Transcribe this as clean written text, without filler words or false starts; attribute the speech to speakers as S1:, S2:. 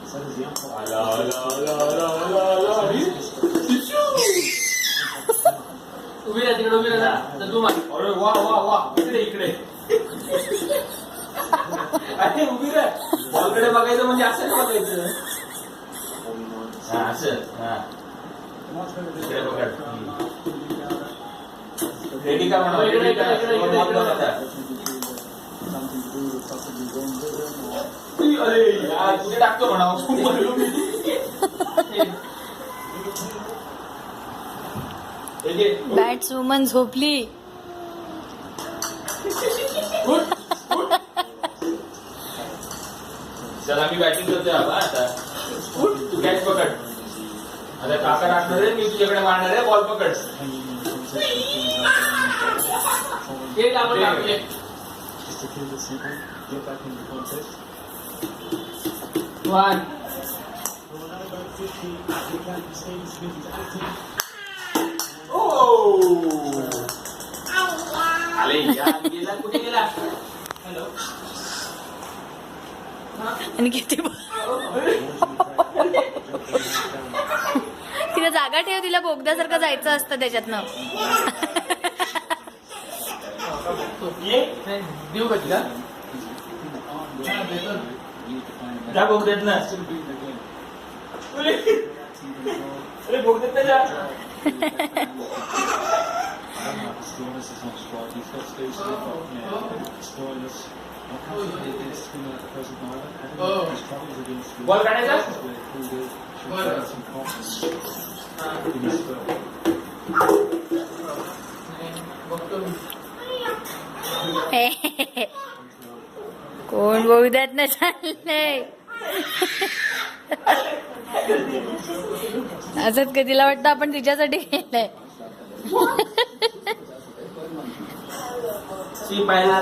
S1: उभी राहा तिकडे, उभी राहा. तू मार. अरे वा वा वा, इकडे इकडे. अरे उभी राहा. बॉलकडे बघायचं म्हणजे असं बघायचं. हा असं. हा इकडे बघा. रेडी का म्हणा. रेडी का. अरे यार कुठे टाकतो म्हणा.
S2: बॅट्सवुमन झोपली.
S1: चला मी बॅटिंग करतोय आता. तू कॅच पकड. आता काका टाकणार आहे, मी तुझ्याकडे मारणार आहे. बॉल पकड. वन. आले गेला. कुठे गेला. हॅलो.
S2: आणि किती तिला जागा ठेव. तिला बोगद्यासारखं जायचं असतं त्याच्यातनं.
S1: देऊ का तिला. जा बोगद्यात ना. अरे बोगद्यात ना जा. बॉल काढायचा.
S2: कोण बोगद्यात नाही चाललंय. असंच का. तिला वाटतं आपण तिच्यासाठी केलंय.
S1: पाहिला